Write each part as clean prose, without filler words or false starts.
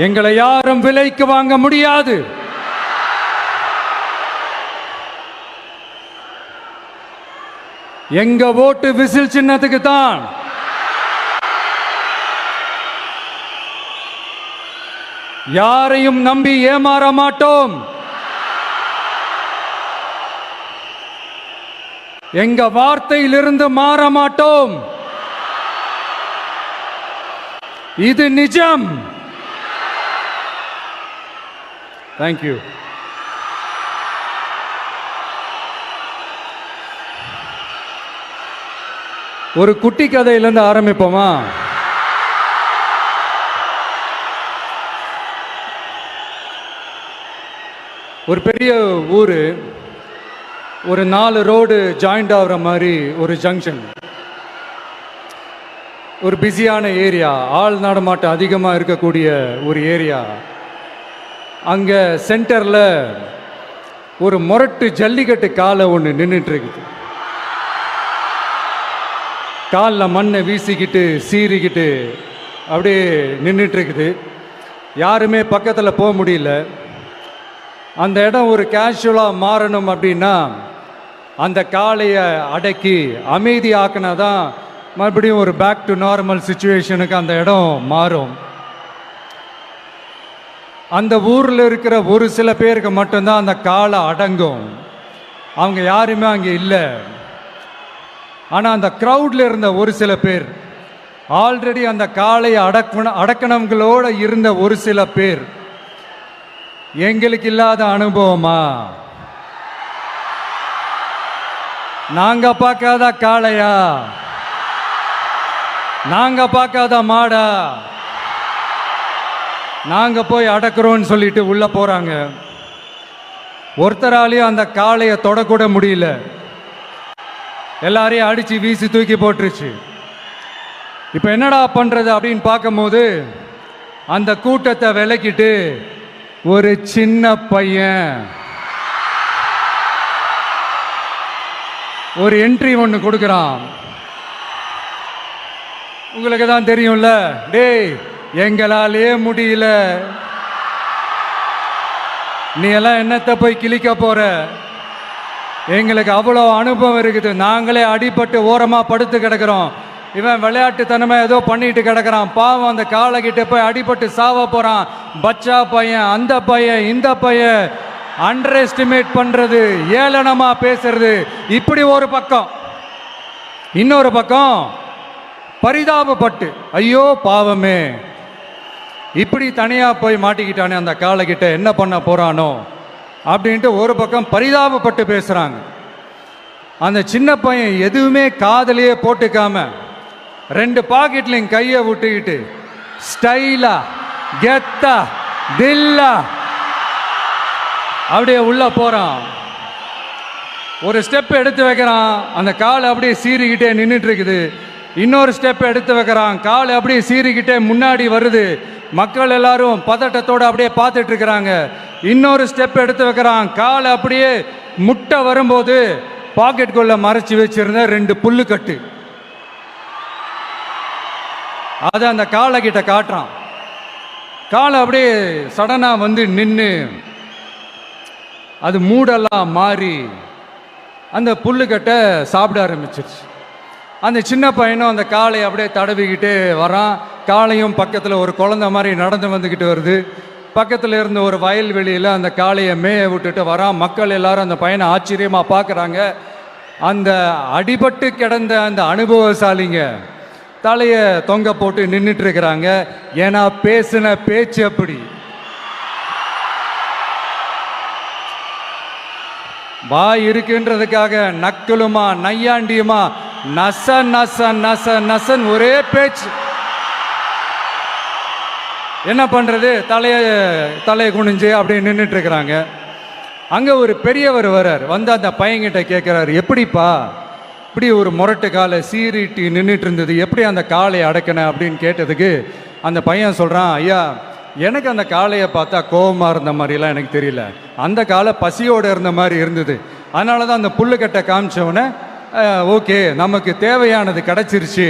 எங்களை யாரும் விலைக்கு வாங்க முடியாது. எங்க ஓட்டு விசில் சின்னத்துக்கு தான். யாரையும் நம்பி ஏமாற மாட்டோம். எங்க வார்த்தையிலிருந்து மாற மாட்டோம். இது நிஜம். தேங்க்யூ. ஒரு குட்டி கதையிலிருந்து ஆரம்பிப்போமா? ஒரு பெரிய ஊர், ஒரு 4 ரோடு ஜாயிண்ட் ஆகிற மாதிரி ஒரு ஜங்ஷன், ஒரு பிஸியான ஏரியா, ஆள் நடமாட்டம் அதிகமாக இருக்கக்கூடிய ஒரு ஏரியா. அங்கே சென்டரில் ஒரு முரட்டு ஜல்லிக்கட்டு காலை ஒன்று நின்றுட்டு இருக்குது. காலில் மண்ணை வீசிக்கிட்டு சீறிக்கிட்டு அப்படியே நின்றுட்டு இருக்குது. யாருமே பக்கத்தில் போக முடியல. அந்த இடம் ஒரு கேஷுவலாக மாறணும் அப்படின்னா அந்த காளையை அடக்கி அமைதியாக்கினா தான் மறுபடியும் ஒரு பேக் டு நார்மல் சுச்சுவேஷனுக்கு அந்த இடம் மாறும். அந்த ஊரில் இருக்கிற ஒரு சில பேருக்கு மட்டும்தான் அந்த காளை அடங்கும். அவங்க யாருமே அங்கே இல்லை. ஆனால் அந்த க்ரௌடில் இருந்த ஒரு சில பேர், ஆல்ரெடி அந்த காளையை அடக்கணங்களோடு இருந்த ஒரு சில பேர், எங்களுக்கு இல்லாத அனுபவமா? நாங்க பார்க்காத காளையா? நாங்க பார்க்காத மாடா? நாங்க போய் அடக்குறோம்னு சொல்லிட்டு உள்ள போறாங்க. ஒருத்தராலையும் அந்த காளையை தொடக்கூட முடியல. எல்லாரையும் அடிச்சு வீசி தூக்கி போட்டுருச்சு. இப்ப என்னடா பண்றது அப்படின்னு பார்க்கும்போது அந்த கூட்டத்தை விலக்கிட்டு ஒரு சின்ன பையன் ஒரு என்ட்ரி ஒன்று கொடுக்குறான். உங்களுக்கு தான் தெரியும்ல, டேய் எங்களாலே முடியல, நீ எல்லாம் என்னத்தை போய் கிழிக்க போற? எங்களுக்கு அவ்வளோ அனுபவம் இருக்குது, நாங்களே அடிபட்டு ஓரமாக படுத்து கிடக்கிறோம், இவன் விளையாட்டுத்தனமா ஏதோ பண்ணிட்டு கிடக்கிறான், பாவம் அந்த காலை கிட்ட போய் அடிபட்டு சாவ போறான், பச்சா பையன், அந்த பையன், இந்த பையன், அண்டர் எஸ்டிமேட் பண்றது, ஏளனமா பேசுறது, இப்படி ஒரு பக்கம். இன்னொரு பக்கம் பரிதாபப்பட்டு, ஐயோ பாவமே, இப்படி தனியா போய் மாட்டிக்கிட்டானே அந்த காலை கிட்ட, என்ன பண்ண போறானோ அப்படின்ட்டு ஒரு பக்கம் பரிதாபப்பட்டு பேசுறாங்க. அந்த சின்ன பையன் எதுவுமே காதலையே போட்டுக்காம 2 பாக்கெட்லையும் கையை விட்டுக்கிட்டு ஸ்டைலா கெத்தா தில்லா அப்படியே உள்ள போறான். ஒரு ஸ்டெப் எடுத்து வைக்கிறான், அந்த காலை அப்படியே சீறிக்கிட்டே நின்றுட்டு இருக்குது. இன்னொரு ஸ்டெப் எடுத்து வைக்கிறான், காலை அப்படியே சீறிக்கிட்டே முன்னாடி வருது. மக்கள் எல்லாரும் பதட்டத்தோடு அப்படியே பார்த்துட்டு இருக்கிறாங்க. இன்னொரு ஸ்டெப் எடுத்து வைக்கிறான், காலை அப்படியே முட்டை வரும்போது பாக்கெட்டுக்குள்ள மறைச்சி வச்சிருந்த 2 புல்லுக்கட்டு அதை அந்த காலை கிட்ட காட்டுறான். காலை அப்படியே சடனா வந்து நின்று அது மூடெல்லாம் மாறி அந்த புல்லுக்கட்டை சாப்பிட ஆரம்பிச்சிருச்சு. அந்த சின்ன பையனும் அந்த காளை அப்படியே தடவிக்கிட்டே வரான். காளையும் பக்கத்தில் ஒரு குழந்தை மாதிரி நடந்து வந்துக்கிட்டு வருது. பக்கத்தில் இருந்த ஒரு வயல்வெளியில் அந்த காளையை மேய விட்டுட்டு வரான். மக்கள் எல்லாரும் அந்த பையனை ஆச்சரியமாக பார்க்குறாங்க. அந்த அடிபட்டு கிடந்த அந்த அனுபவசாலிங்க தலையை தொங்க போட்டு நின்றுட்டு இருக்கிறாங்க. ஏன்னா பேசின பேச்சு அப்படி. வாய் இருக்குன்றதுக்காக நக்கலுமா நையாண்டியுமா நச நச நச நசன் ஒரே பேச்சு. என்ன பண்றது, தலையை குனிஞ்சு அப்படியே நின்றுட்டு இருக்கிறாங்க. அங்க ஒரு பெரியவர் வர்றார். வந்து அந்த பையன்கிட்ட கேட்கிறாரு, எப்படிப்பா இப்படி ஒரு முரட்டு காலை சீறிட்டு நின்றுட்டு இருந்தது, எப்படி அந்த காளையை அடக்கின அப்படின்னு கேட்டதுக்கு அந்த பையன் சொல்றான், ஐயா எனக்கு அந்த காளையை பார்த்தா கோபமா இருந்த மாதிரிலாம் எனக்கு தெரியல, அந்த காலை பசியோடு இருந்த மாதிரி இருந்தது, அதனால தான் அந்த புல்லுக்கட்டை காமிச்சவொடனே ஓகே நமக்கு தேவையானது கிடச்சிருச்சு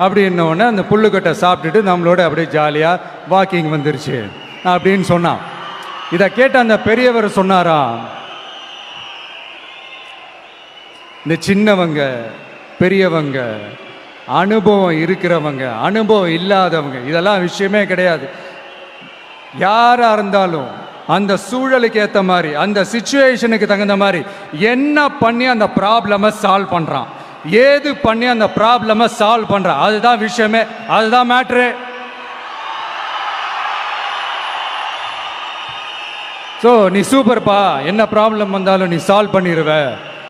அப்படின்னோடனே அந்த புல்லுக்கட்டை சாப்பிட்டுட்டு நம்மளோட அப்படியே ஜாலியாக வாக்கிங் வந்துருச்சு. அப்படின்னு சொன்னான். இதை கேட்ட அந்த பெரியவர் சொன்னாராம், இந்த சின்னவங்க பெரியவங்க அனுபவம் இருக்கிறவங்க அனுபவம் இல்லாதவங்க இதெல்லாம் விஷயமே கிடையாது. யாரா இருந்தாலும் அந்த சூழலுக்கு ஏற்ற மாதிரி அந்த சிச்சுவேஷனுக்கு தகுந்த மாதிரி என்ன பண்ணி அந்த ப்ராப்ளமை சால்வ் பண்றான், ஏது பண்ணி அந்த ப்ராப்ளமை சால்வ் பண்றான், அதுதான் விஷயமே, அதுதான் மேட்ரு. ஸோ நீ சூப்பர்ப்பா, என்ன ப்ராப்ளம் வந்தாலும் நீ சால்வ் பண்ணிடுவ.